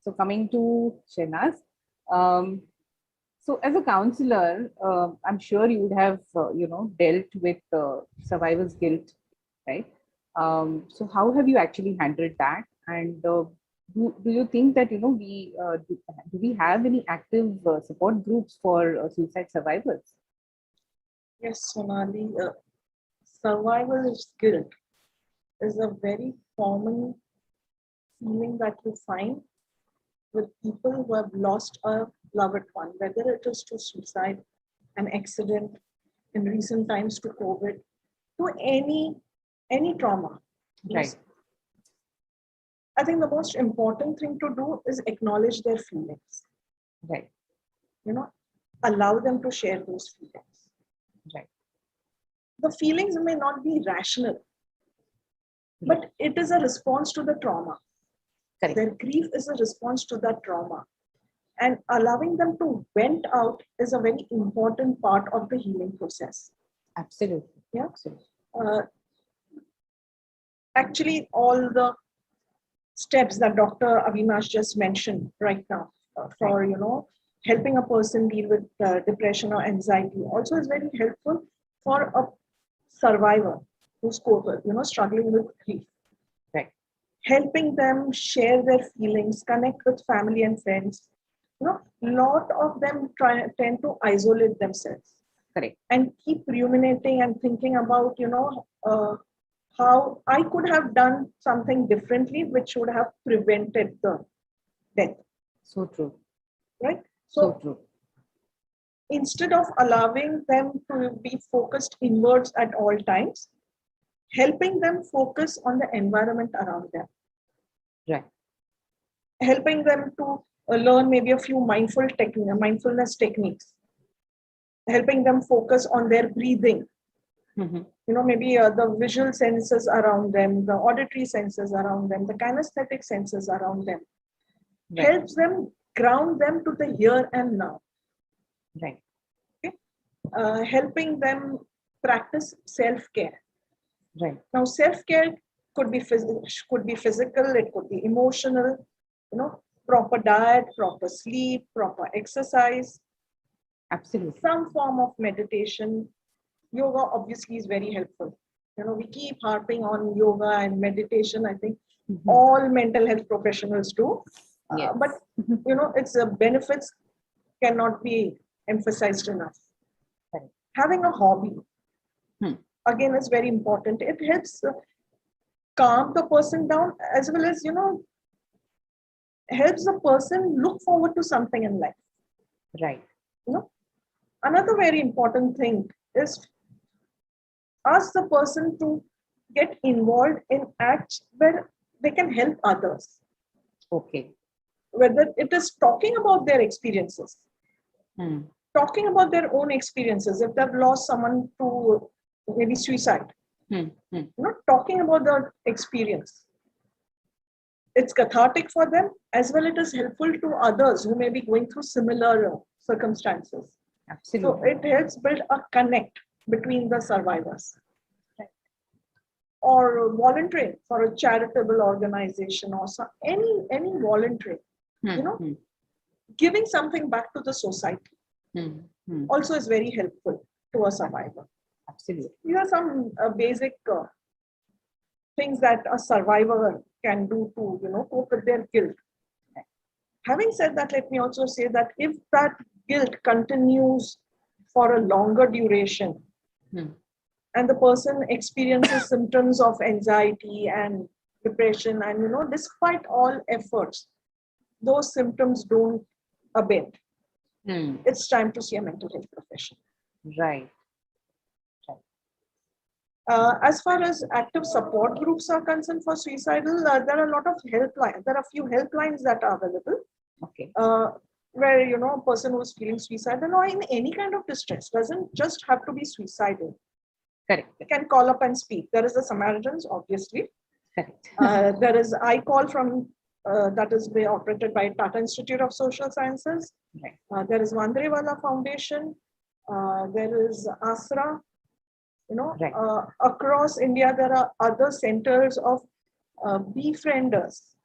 So coming to Shernaz, um, so as a counselor, I'm sure you would have, dealt with survivor's guilt, right? So how have you actually handled that? And do you think that, do we have any active support groups for suicide survivors? Yes, Sonali, survivor's guilt is a very common feeling that you find with people who have lost a loved one, whether it is to suicide, an accident, in recent times to COVID, to any trauma. Right, I think the most important thing to do is acknowledge their feelings. right, You know, allow them to share those feelings. right. The feelings may not be rational, but it is a response to the trauma. Correct. Their grief is a response to that trauma. And allowing them to vent out is a very important part of the healing process. Absolutely. Yeah. Absolutely. Actually, all the steps that Dr. Avinash just mentioned right now for helping a person deal with depression or anxiety also is very helpful for a survivor who's struggling with grief. Right. Helping them share their feelings, connect with family and friends. Lot of them tend to isolate themselves. Correct. And keep ruminating and thinking about, how I could have done something differently, which would have prevented the death. So true. Right? So true. Instead of allowing them to be focused inwards at all times, helping them focus on the environment around them. Right. Helping them to learn maybe a few mindfulness techniques. Helping them focus on their breathing. Mm-hmm. Maybe the visual senses around them, the auditory senses around them, the kinesthetic senses around them. Right. Helps them ground them to the here and now. Right. Okay? Helping them practice self-care. Right. Now, self-care could be physical, it could be emotional, proper diet, proper sleep, proper exercise. Absolutely. Some form of meditation. Yoga obviously is very helpful. We keep harping on yoga and meditation. I think all mental health professionals do. Yes. But its benefits cannot be emphasized enough. Right. Having a hobby, again, is very important. It helps calm the person down, as well as helps the person look forward to something in life. Right. Another very important thing is ask the person to get involved in acts where they can help others. Okay. Whether it is talking about their experiences, talking about their own experiences, if they've lost someone to maybe suicide, talking about the experience. It's cathartic for them, as well it is helpful to others who may be going through similar circumstances. Absolutely. So it helps build a connect between the survivors. Right. Or volunteering for a charitable organization or any volunteering, giving something back to the society also is very helpful to a survivor. Absolutely. These are some basic things that a survivor can do to cope with their guilt. Having said that, let me also say that if that guilt continues for a longer duration, and the person experiences symptoms of anxiety and depression, and despite all efforts, those symptoms don't abate, it's time to see a mental health professional. Right. As far as active support groups are concerned for suicidal, there are a lot of helplines. There are a few helplines that are available. Okay. Where a person who's feeling suicidal or in any kind of distress doesn't just have to be suicidal. Correct. They can call up and speak. There is the Samaritans, obviously. Correct. There is iCall from that is operated by Tata Institute of Social Sciences. Right. There is Vandrewala Foundation. There is ASRA. Right. Across India, there are other centers of befrienders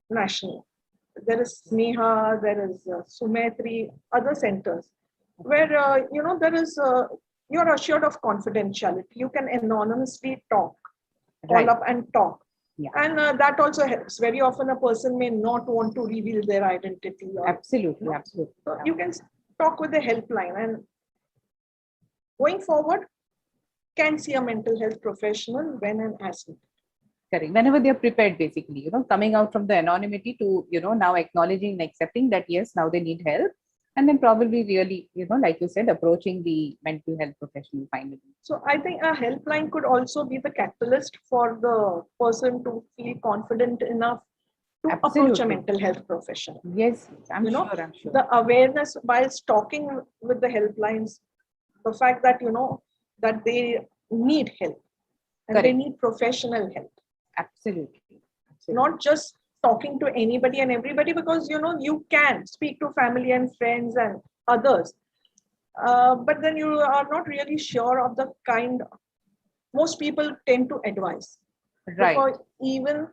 national. there is Sneha, there is Sumetri, other centers where there is you're assured of confidentiality. You can anonymously talk, call Right. up and talk, Yeah. and that also helps. Very often, a person may not want to reveal their identity. Absolutely. Absolutely. So you can talk with the helpline, and going forward, can see a mental health professional when and as needed. Correct. Whenever they're prepared, basically, coming out from the anonymity to, now acknowledging and accepting that, yes, now they need help. And then probably really, like you said, approaching the mental health professional finally. So I think a helpline could also be the catalyst for the person to feel confident enough to approach a Absolutely. mental health professional. Yes, I'm You know, sure. I'm sure. The awareness whilst talking with the helplines, the fact that that they need help and they Correct. need professional help, Absolutely. Absolutely. not just talking to anybody and everybody, because you can speak to family and friends and others, but then you are not really sure of the kind. Most people tend to advise Right. before even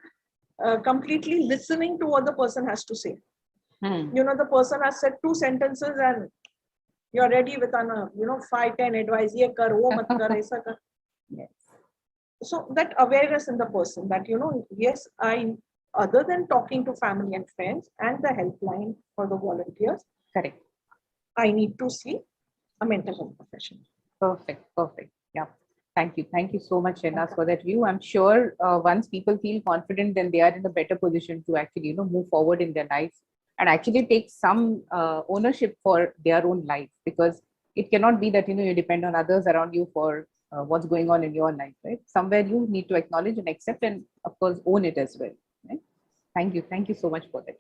completely listening to what the person has to say. The person has said two sentences and you're ready with an 5-10 advice. Ye kar, wo mat kar, aisa kar. Yes. So that awareness in the person that yes, I, other than talking to family and friends and the helpline for the volunteers, Correct. I need to see a mental health professional. Perfect. Perfect. Yeah. Thank you. Thank you so much, Shernaz, for that view. I'm sure once people feel confident, then they are in a better position to actually, move forward in their life and actually take some ownership for their own life, because it cannot be that, you depend on others around you for what's going on in your life, right? Somewhere you need to acknowledge and accept and, of course, own it as well. Right? Thank you. Thank you so much for that.